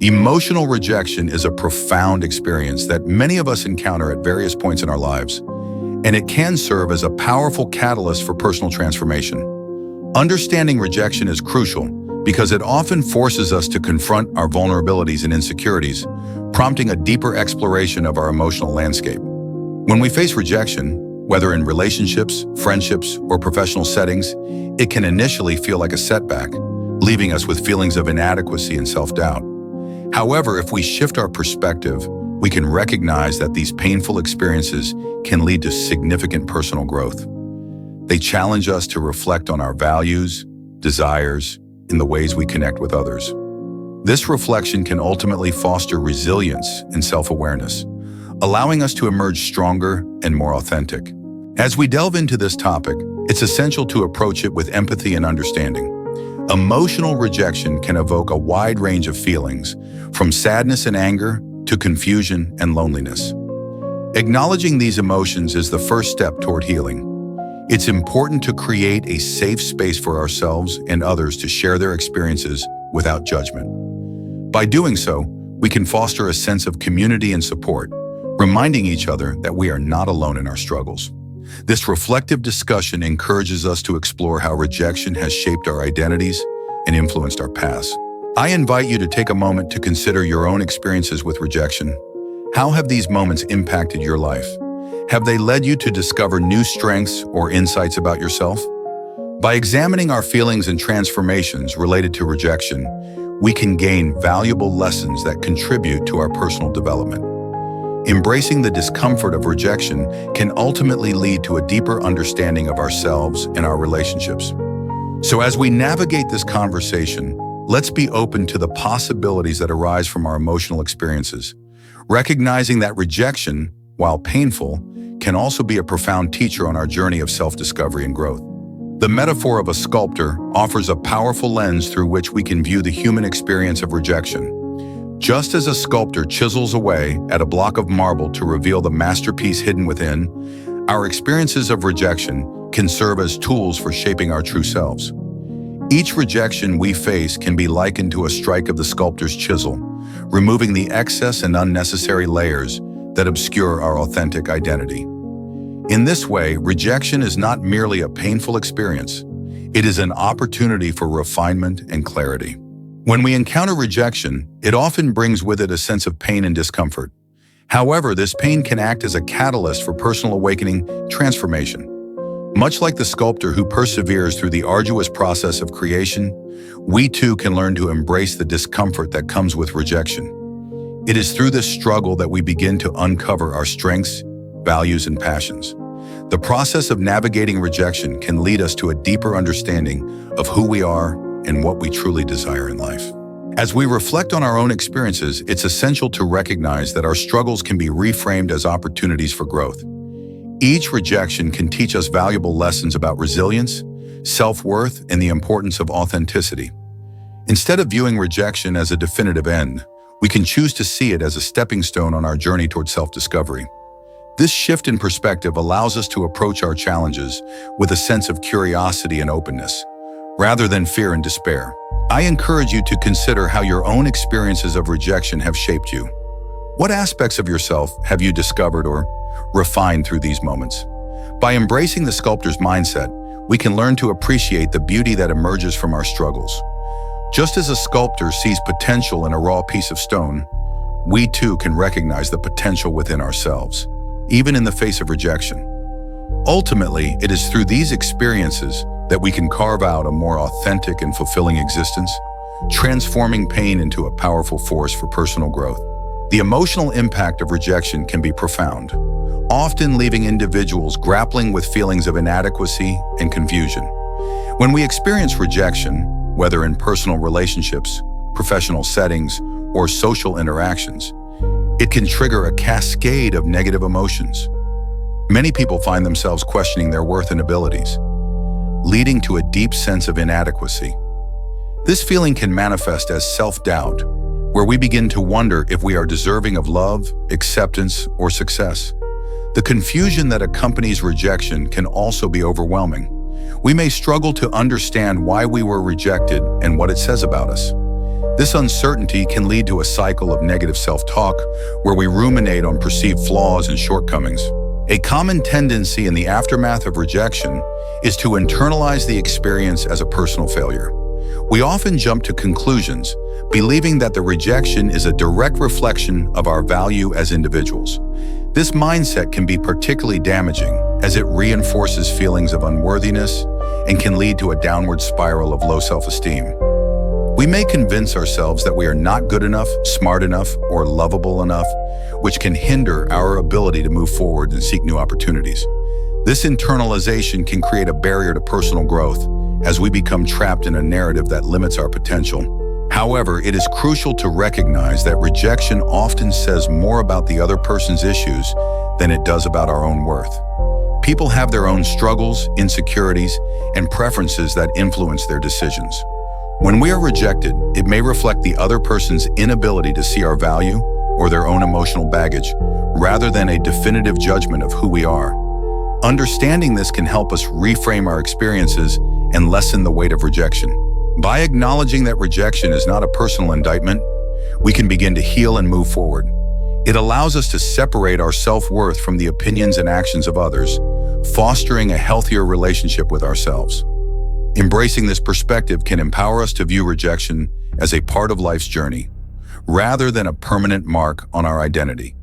Emotional rejection is a profound experience that many of us encounter at various points in our lives, and it can serve as a powerful catalyst for personal transformation. Understanding rejection is crucial because it often forces us to confront our vulnerabilities and insecurities, prompting a deeper exploration of our emotional landscape. When we face rejection, whether in relationships, friendships, or professional settings, it can initially feel like a setback, leaving us with feelings of inadequacy and self-doubt. However, if we shift our perspective, we can recognize that these painful experiences can lead to significant personal growth. They challenge us to reflect on our values, desires, and the ways we connect with others. This reflection can ultimately foster resilience and self-awareness, allowing us to emerge stronger and more authentic. As we delve into this topic, it's essential to approach it with empathy and understanding. Emotional rejection can evoke a wide range of feelings, from sadness and anger to confusion and loneliness. Acknowledging these emotions is the first step toward healing. It's important to create a safe space for ourselves and others to share their experiences without judgment. By doing so, we can foster a sense of community and support, reminding each other that we are not alone in our struggles. This reflective discussion encourages us to explore how rejection has shaped our identities and influenced our past. I invite you to take a moment to consider your own experiences with rejection. How have these moments impacted your life? Have they led you to discover new strengths or insights about yourself? By examining our feelings and transformations related to rejection, we can gain valuable lessons that contribute to our personal development. Embracing the discomfort of rejection can ultimately lead to a deeper understanding of ourselves and our relationships. So as we navigate this conversation, let's be open to the possibilities that arise from our emotional experiences, recognizing that rejection, while painful, can also be a profound teacher on our journey of self-discovery and growth. The metaphor of a sculptor offers a powerful lens through which we can view the human experience of rejection. Just as a sculptor chisels away at a block of marble to reveal the masterpiece hidden within, our experiences of rejection can serve as tools for shaping our true selves. Each rejection we face can be likened to a strike of the sculptor's chisel, removing the excess and unnecessary layers that obscure our authentic identity. In this way, rejection is not merely a painful experience. It is an opportunity for refinement and clarity. When we encounter rejection, it often brings with it a sense of pain and discomfort. However, this pain can act as a catalyst for personal awakening, transformation. Much like the sculptor who perseveres through the arduous process of creation, we too can learn to embrace the discomfort that comes with rejection. It is through this struggle that we begin to uncover our strengths, values, and passions. The process of navigating rejection can lead us to a deeper understanding of who we are and what we truly desire in life. As we reflect on our own experiences, it's essential to recognize that our struggles can be reframed as opportunities for growth. Each rejection can teach us valuable lessons about resilience, self-worth, and the importance of authenticity. Instead of viewing rejection as a definitive end, we can choose to see it as a stepping stone on our journey toward self-discovery. This shift in perspective allows us to approach our challenges with a sense of curiosity and openness, rather than fear and despair. I encourage you to consider how your own experiences of rejection have shaped you. What aspects of yourself have you discovered or refined through these moments? By embracing the sculptor's mindset, we can learn to appreciate the beauty that emerges from our struggles. Just as a sculptor sees potential in a raw piece of stone, we too can recognize the potential within ourselves, even in the face of rejection. Ultimately, it is through these experiences that we can carve out a more authentic and fulfilling existence, transforming pain into a powerful force for personal growth. The emotional impact of rejection can be profound, often leaving individuals grappling with feelings of inadequacy and confusion. When we experience rejection, whether in personal relationships, professional settings, or social interactions, it can trigger a cascade of negative emotions. Many people find themselves questioning their worth and abilities, leading to a deep sense of inadequacy. This feeling can manifest as self-doubt, where we begin to wonder if we are deserving of love, acceptance, or success. The confusion that accompanies rejection can also be overwhelming. We may struggle to understand why we were rejected and what it says about us. This uncertainty can lead to a cycle of negative self-talk where we ruminate on perceived flaws and shortcomings. A common tendency in the aftermath of rejection is to internalize the experience as a personal failure. We often jump to conclusions, believing that the rejection is a direct reflection of our value as individuals. This mindset can be particularly damaging as it reinforces feelings of unworthiness and can lead to a downward spiral of low self-esteem. We may convince ourselves that we are not good enough, smart enough, or lovable enough, which can hinder our ability to move forward and seek new opportunities. This internalization can create a barrier to personal growth as we become trapped in a narrative that limits our potential. However, it is crucial to recognize that rejection often says more about the other person's issues than it does about our own worth. People have their own struggles, insecurities, and preferences that influence their decisions. When we are rejected, it may reflect the other person's inability to see our value or their own emotional baggage, rather than a definitive judgment of who we are. Understanding this can help us reframe our experiences and lessen the weight of rejection. By acknowledging that rejection is not a personal indictment, we can begin to heal and move forward. It allows us to separate our self-worth from the opinions and actions of others, fostering a healthier relationship with ourselves. Embracing this perspective can empower us to view rejection as a part of life's journey, rather than a permanent mark on our identity.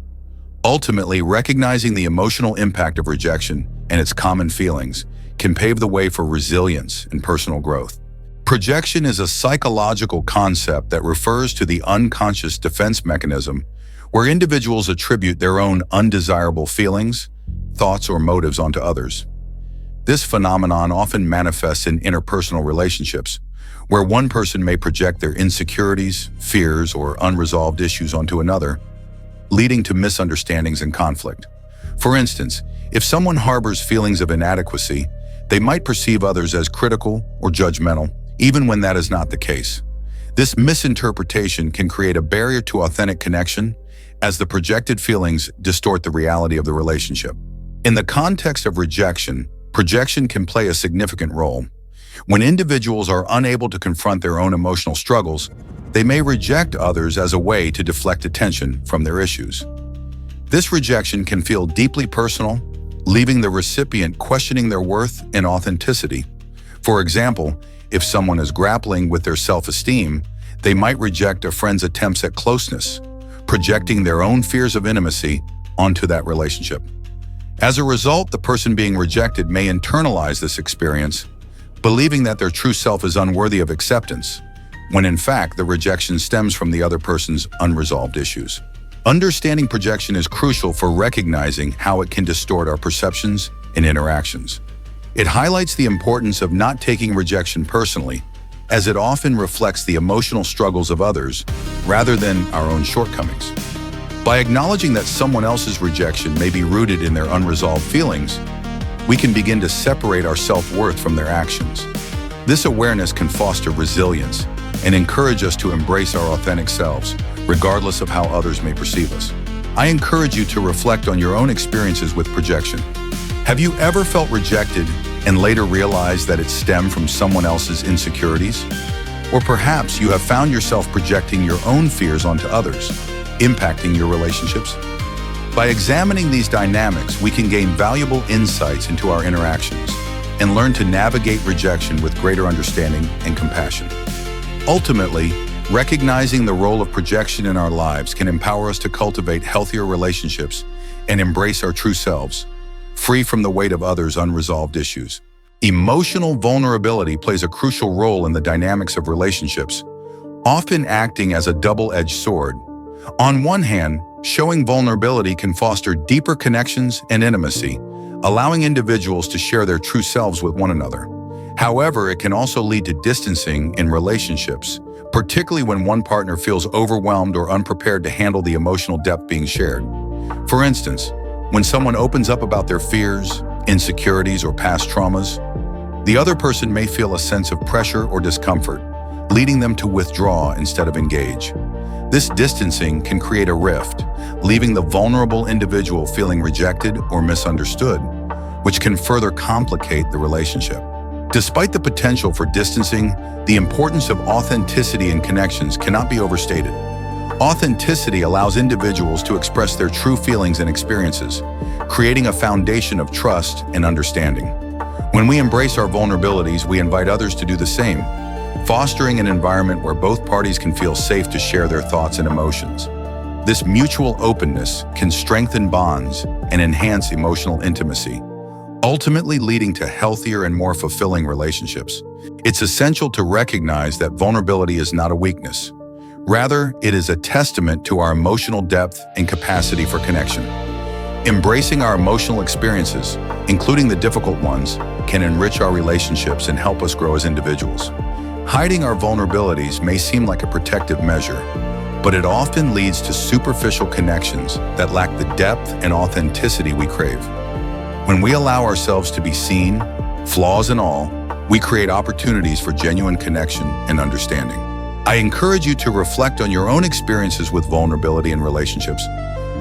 Ultimately, recognizing the emotional impact of rejection and its common feelings can pave the way for resilience and personal growth. Projection is a psychological concept that refers to the unconscious defense mechanism where individuals attribute their own undesirable feelings, thoughts, or motives onto others. This phenomenon often manifests in interpersonal relationships, where one person may project their insecurities, fears, or unresolved issues onto another, leading to misunderstandings and conflict. For instance, if someone harbors feelings of inadequacy, they might perceive others as critical or judgmental, even when that is not the case. This misinterpretation can create a barrier to authentic connection, as the projected feelings distort the reality of the relationship. In the context of rejection, projection can play a significant role. When individuals are unable to confront their own emotional struggles, they may reject others as a way to deflect attention from their issues. This rejection can feel deeply personal, leaving the recipient questioning their worth and authenticity. For example, if someone is grappling with their self-esteem, they might reject a friend's attempts at closeness, projecting their own fears of intimacy onto that relationship. As a result, the person being rejected may internalize this experience, believing that their true self is unworthy of acceptance, when in fact the rejection stems from the other person's unresolved issues. Understanding projection is crucial for recognizing how it can distort our perceptions and interactions. It highlights the importance of not taking rejection personally, as it often reflects the emotional struggles of others rather than our own shortcomings. By acknowledging that someone else's rejection may be rooted in their unresolved feelings, we can begin to separate our self-worth from their actions. This awareness can foster resilience and encourage us to embrace our authentic selves, regardless of how others may perceive us. I encourage you to reflect on your own experiences with projection. Have you ever felt rejected and later realized that it stemmed from someone else's insecurities? Or perhaps you have found yourself projecting your own fears onto others, impacting your relationships? By examining these dynamics, we can gain valuable insights into our interactions and learn to navigate rejection with greater understanding and compassion. Ultimately, recognizing the role of projection in our lives can empower us to cultivate healthier relationships and embrace our true selves, free from the weight of others' unresolved issues. Emotional vulnerability plays a crucial role in the dynamics of relationships, often acting as a double-edged sword. On one hand, showing vulnerability can foster deeper connections and intimacy, allowing individuals to share their true selves with one another. However, it can also lead to distancing in relationships, particularly when one partner feels overwhelmed or unprepared to handle the emotional depth being shared. For instance, when someone opens up about their fears, insecurities, or past traumas, the other person may feel a sense of pressure or discomfort, leading them to withdraw instead of engage. This distancing can create a rift, leaving the vulnerable individual feeling rejected or misunderstood, which can further complicate the relationship. Despite the potential for distancing, the importance of authenticity in connections cannot be overstated. Authenticity allows individuals to express their true feelings and experiences, creating a foundation of trust and understanding. When we embrace our vulnerabilities, we invite others to do the same, fostering an environment where both parties can feel safe to share their thoughts and emotions. This mutual openness can strengthen bonds and enhance emotional intimacy, ultimately leading to healthier and more fulfilling relationships. It's essential to recognize that vulnerability is not a weakness. Rather, it is a testament to our emotional depth and capacity for connection. Embracing our emotional experiences, including the difficult ones, can enrich our relationships and help us grow as individuals. Hiding our vulnerabilities may seem like a protective measure, but it often leads to superficial connections that lack the depth and authenticity we crave. When we allow ourselves to be seen, flaws and all, we create opportunities for genuine connection and understanding. I encourage you to reflect on your own experiences with vulnerability in relationships.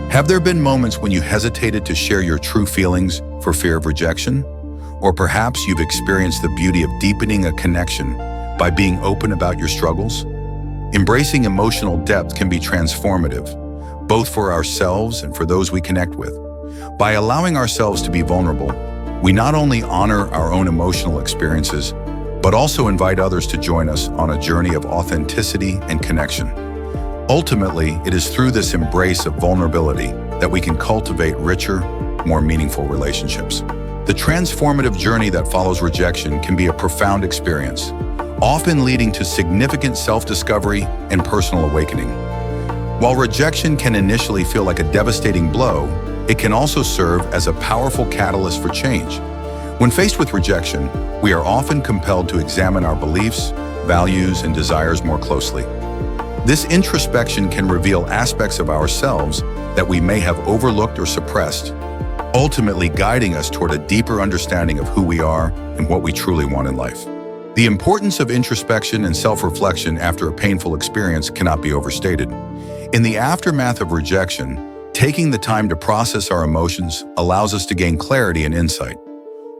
Have there been moments when you hesitated to share your true feelings for fear of rejection? Or perhaps you've experienced the beauty of deepening a connection by being open about your struggles? Embracing emotional depth can be transformative, both for ourselves and for those we connect with. By allowing ourselves to be vulnerable, we not only honor our own emotional experiences, but also invite others to join us on a journey of authenticity and connection. Ultimately, it is through this embrace of vulnerability that we can cultivate richer, more meaningful relationships. The transformative journey that follows rejection can be a profound experience, often leading to significant self-discovery and personal awakening. While rejection can initially feel like a devastating blow, it can also serve as a powerful catalyst for change. When faced with rejection, we are often compelled to examine our beliefs, values, and desires more closely. This introspection can reveal aspects of ourselves that we may have overlooked or suppressed, ultimately guiding us toward a deeper understanding of who we are and what we truly want in life. The importance of introspection and self-reflection after a painful experience cannot be overstated. In the aftermath of rejection, taking the time to process our emotions allows us to gain clarity and insight.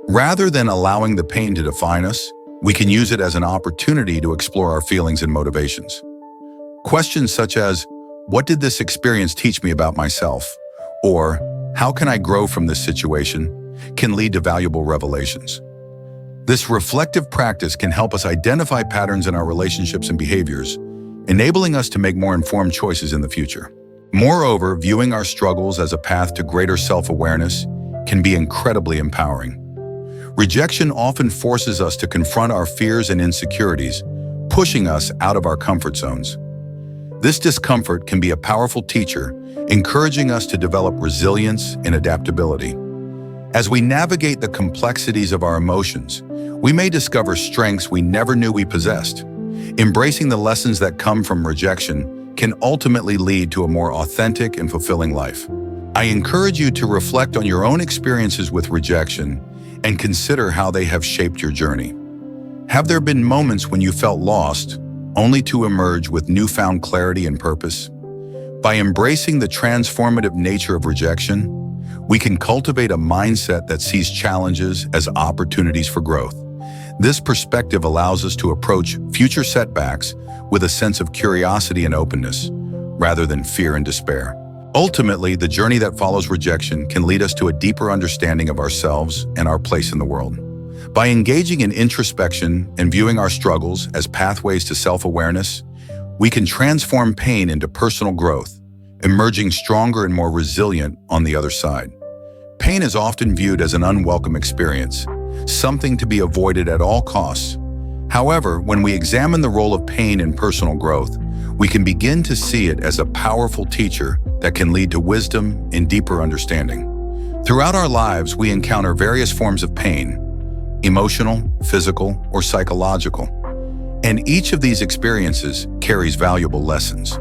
Rather than allowing the pain to define us, we can use it as an opportunity to explore our feelings and motivations. Questions such as, "What did this experience teach me about myself?" or "How can I grow from this situation?" can lead to valuable revelations. This reflective practice can help us identify patterns in our relationships and behaviors, enabling us to make more informed choices in the future. Moreover, viewing our struggles as a path to greater self-awareness can be incredibly empowering. Rejection often forces us to confront our fears and insecurities, pushing us out of our comfort zones. This discomfort can be a powerful teacher, encouraging us to develop resilience and adaptability. As we navigate the complexities of our emotions, we may discover strengths we never knew we possessed. Embracing the lessons that come from rejection can ultimately lead to a more authentic and fulfilling life. I encourage you to reflect on your own experiences with rejection and consider how they have shaped your journey. Have there been moments when you felt lost, only to emerge with newfound clarity and purpose? By embracing the transformative nature of rejection, we can cultivate a mindset that sees challenges as opportunities for growth. This perspective allows us to approach future setbacks with a sense of curiosity and openness, rather than fear and despair. Ultimately, the journey that follows rejection can lead us to a deeper understanding of ourselves and our place in the world. By engaging in introspection and viewing our struggles as pathways to self-awareness, we can transform pain into personal growth, emerging stronger and more resilient on the other side. Pain is often viewed as an unwelcome experience, something to be avoided at all costs. However, when we examine the role of pain in personal growth, we can begin to see it as a powerful teacher that can lead to wisdom and deeper understanding. Throughout our lives, we encounter various forms of pain, emotional, physical, or psychological, and each of these experiences carries valuable lessons.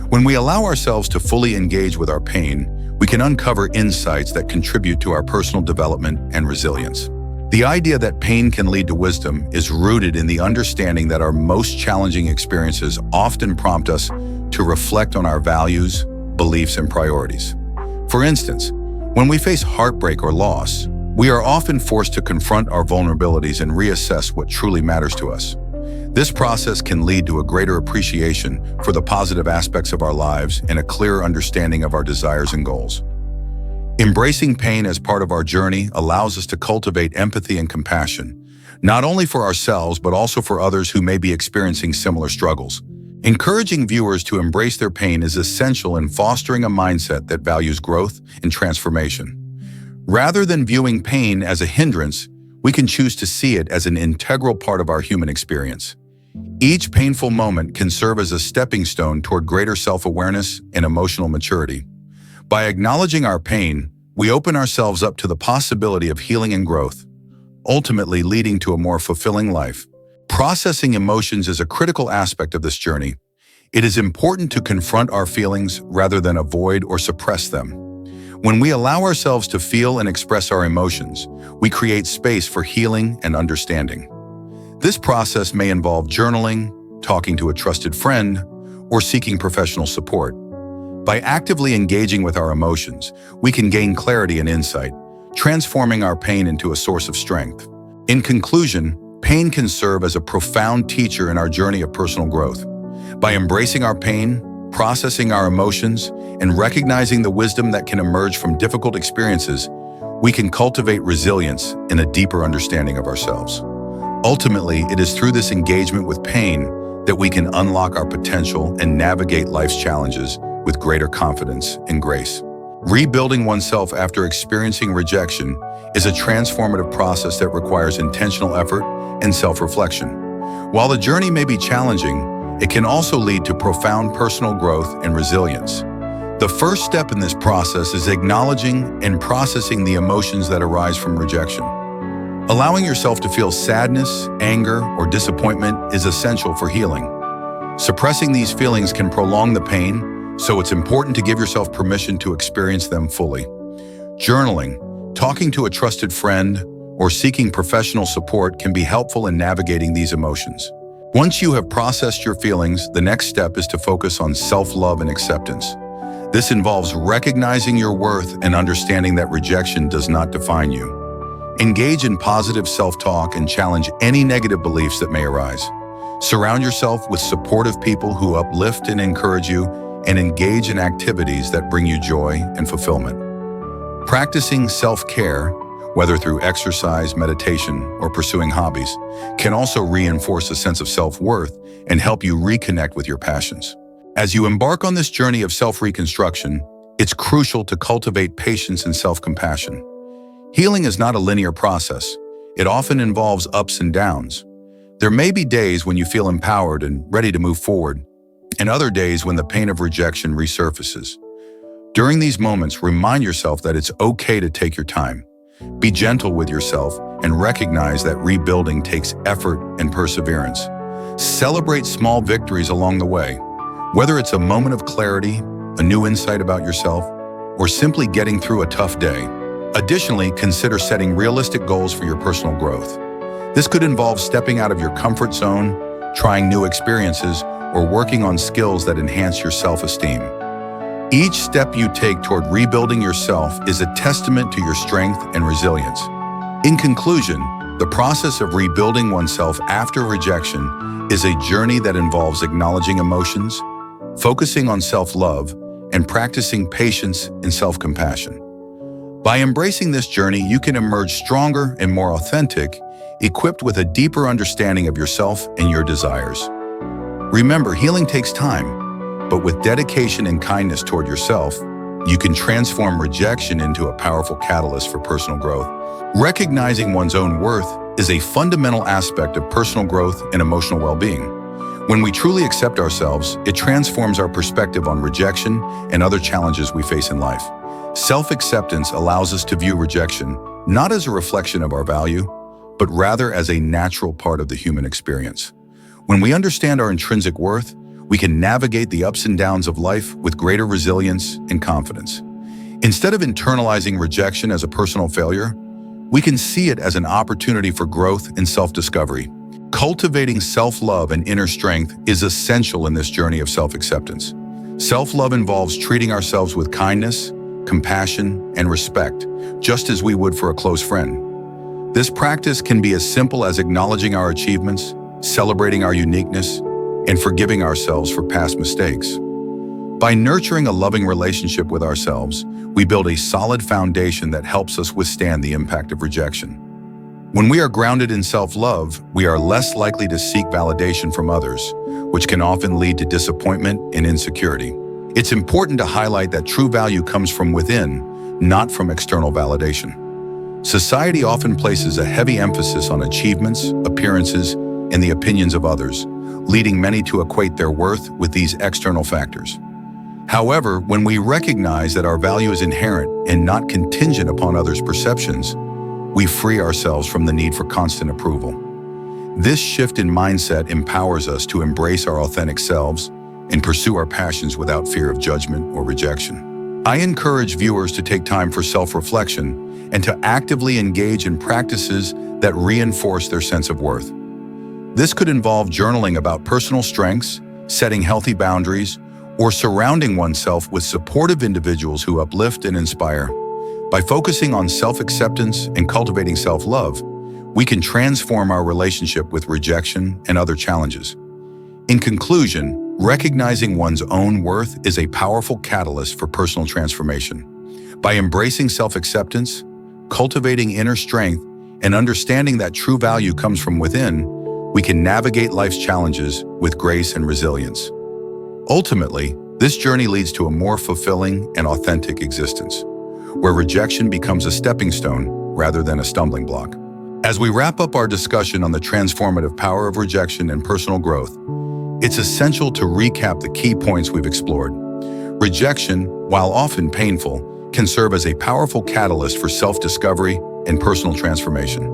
When we allow ourselves to fully engage with our pain, we can uncover insights that contribute to our personal development and resilience. The idea that pain can lead to wisdom is rooted in the understanding that our most challenging experiences often prompt us to reflect on our values, beliefs, and priorities. For instance, when we face heartbreak or loss, We are often forced to confront our vulnerabilities and reassess what truly matters to us. This process can lead to a greater appreciation for the positive aspects of our lives and a clearer understanding of our desires and goals. Embracing pain as part of our journey allows us to cultivate empathy and compassion, not only for ourselves but also for others who may be experiencing similar struggles. Encouraging viewers to embrace their pain is essential in fostering a mindset that values growth and transformation. Rather than viewing pain as a hindrance, we can choose to see it as an integral part of our human experience. Each painful moment can serve as a stepping stone toward greater self-awareness and emotional maturity. By acknowledging our pain, we open ourselves up to the possibility of healing and growth, ultimately leading to a more fulfilling life. Processing emotions is a critical aspect of this journey. It is important to confront our feelings rather than avoid or suppress them. When we allow ourselves to feel and express our emotions, we create space for healing and understanding. This process may involve journaling, talking to a trusted friend, or seeking professional support. By actively engaging with our emotions, we can gain clarity and insight, transforming our pain into a source of strength. In conclusion, pain can serve as a profound teacher in our journey of personal growth. By embracing our pain, processing our emotions, and recognizing the wisdom that can emerge from difficult experiences, we can cultivate resilience and a deeper understanding of ourselves. Ultimately, it is through this engagement with pain that we can unlock our potential and navigate life's challenges with greater confidence and grace. Rebuilding oneself after experiencing rejection is a transformative process that requires intentional effort and self-reflection. While the journey may be challenging, it can also lead to profound personal growth and resilience. The first step in this process is acknowledging and processing the emotions that arise from rejection. Allowing yourself to feel sadness, anger, or disappointment is essential for healing. Suppressing these feelings can prolong the pain, so it's important to give yourself permission to experience them fully. Journaling, talking to a trusted friend, or seeking professional support can be helpful in navigating these emotions. Once you have processed your feelings, the next step is to focus on self-love and acceptance. This involves recognizing your worth and understanding that rejection does not define you. Engage in positive self-talk and challenge any negative beliefs that may arise. Surround yourself with supportive people who uplift and encourage you, and engage in activities that bring you joy and fulfillment. Practicing self-care, whether through exercise, meditation, or pursuing hobbies, can also reinforce a sense of self-worth and help you reconnect with your passions. As you embark on this journey of self-reconstruction, it's crucial to cultivate patience and self-compassion. Healing is not a linear process. It often involves ups and downs. There may be days when you feel empowered and ready to move forward, and other days when the pain of rejection resurfaces. During these moments, remind yourself that it's okay to take your time. Be gentle with yourself and recognize that rebuilding takes effort and perseverance. Celebrate small victories along the way. Whether it's a moment of clarity, a new insight about yourself, or simply getting through a tough day. Additionally, consider setting realistic goals for your personal growth. This could involve stepping out of your comfort zone, trying new experiences, or working on skills that enhance your self-esteem. Each step you take toward rebuilding yourself is a testament to your strength and resilience. In conclusion, the process of rebuilding oneself after rejection is a journey that involves acknowledging emotions, focusing on self-love, and practicing patience and self-compassion. By embracing this journey, you can emerge stronger and more authentic, equipped with a deeper understanding of yourself and your desires. Remember, healing takes time, but with dedication and kindness toward yourself, you can transform rejection into a powerful catalyst for personal growth. Recognizing one's own worth is a fundamental aspect of personal growth and emotional well-being. When we truly accept ourselves, it transforms our perspective on rejection and other challenges we face in life. Self-acceptance allows us to view rejection not as a reflection of our value, but rather as a natural part of the human experience. When we understand our intrinsic worth, we can navigate the ups and downs of life with greater resilience and confidence. Instead of internalizing rejection as a personal failure, we can see it as an opportunity for growth and self-discovery. Cultivating self-love and inner strength is essential in this journey of self-acceptance. Self-love involves treating ourselves with kindness, compassion, and respect, just as we would for a close friend. This practice can be as simple as acknowledging our achievements, celebrating our uniqueness, and forgiving ourselves for past mistakes. By nurturing a loving relationship with ourselves, we build a solid foundation that helps us withstand the impact of rejection. When we are grounded in self-love, we are less likely to seek validation from others, which can often lead to disappointment and insecurity. It's important to highlight that true value comes from within, not from external validation. Society often places a heavy emphasis on achievements, appearances, and the opinions of others, leading many to equate their worth with these external factors. However, when we recognize that our value is inherent and not contingent upon others' perceptions, we free ourselves from the need for constant approval. This shift in mindset empowers us to embrace our authentic selves and pursue our passions without fear of judgment or rejection. I encourage viewers to take time for self-reflection and to actively engage in practices that reinforce their sense of worth. This could involve journaling about personal strengths, setting healthy boundaries, or surrounding oneself with supportive individuals who uplift and inspire. By focusing on self-acceptance and cultivating self-love, we can transform our relationship with rejection and other challenges. In conclusion, recognizing one's own worth is a powerful catalyst for personal transformation. By embracing self-acceptance, cultivating inner strength, and understanding that true value comes from within, we can navigate life's challenges with grace and resilience. Ultimately, this journey leads to a more fulfilling and authentic existence, where rejection becomes a stepping stone rather than a stumbling block. As we wrap up our discussion on the transformative power of rejection and personal growth, it's essential to recap the key points we've explored. Rejection, while often painful, can serve as a powerful catalyst for self-discovery and personal transformation.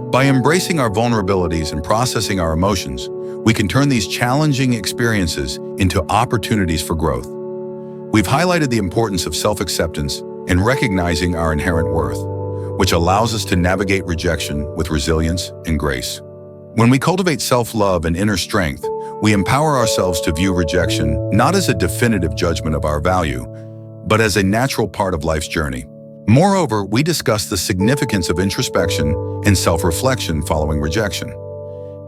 By embracing our vulnerabilities and processing our emotions, we can turn these challenging experiences into opportunities for growth. We've highlighted the importance of self-acceptance and recognizing our inherent worth, which allows us to navigate rejection with resilience and grace. When we cultivate self-love and inner strength, we empower ourselves to view rejection not as a definitive judgment of our value, but as a natural part of life's journey. Moreover, we discuss the significance of introspection and self-reflection following rejection.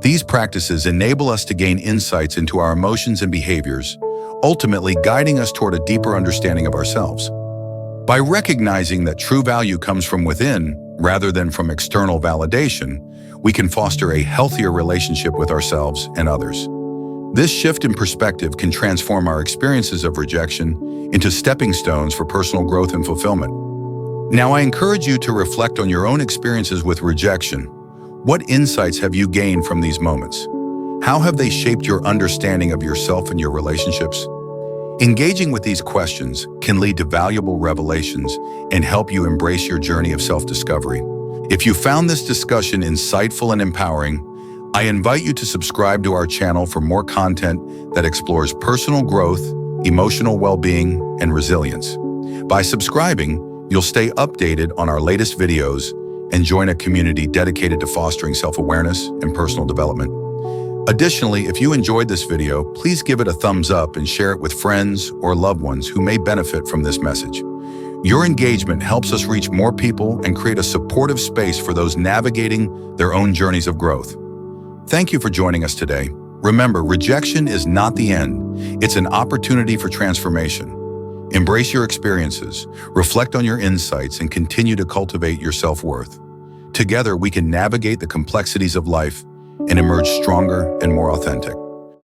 These practices enable us to gain insights into our emotions and behaviors, ultimately guiding us toward a deeper understanding of ourselves. By recognizing that true value comes from within, rather than from external validation, we can foster a healthier relationship with ourselves and others. This shift in perspective can transform our experiences of rejection into stepping stones for personal growth and fulfillment. Now, I encourage you to reflect on your own experiences with rejection. What insights have you gained from these moments? How have they shaped your understanding of yourself and your relationships? Engaging with these questions can lead to valuable revelations and help you embrace your journey of self-discovery. If you found this discussion insightful and empowering, I invite you to subscribe to our channel for more content that explores personal growth, emotional well-being, and resilience. By subscribing, you'll stay updated on our latest videos and join a community dedicated to fostering self-awareness and personal development. Additionally, if you enjoyed this video, please give it a thumbs up and share it with friends or loved ones who may benefit from this message. Your engagement helps us reach more people and create a supportive space for those navigating their own journeys of growth. Thank you for joining us today. Remember, rejection is not the end. It's an opportunity for transformation. Embrace your experiences, reflect on your insights, and continue to cultivate your self-worth. Together, we can navigate the complexities of life and emerge stronger and more authentic.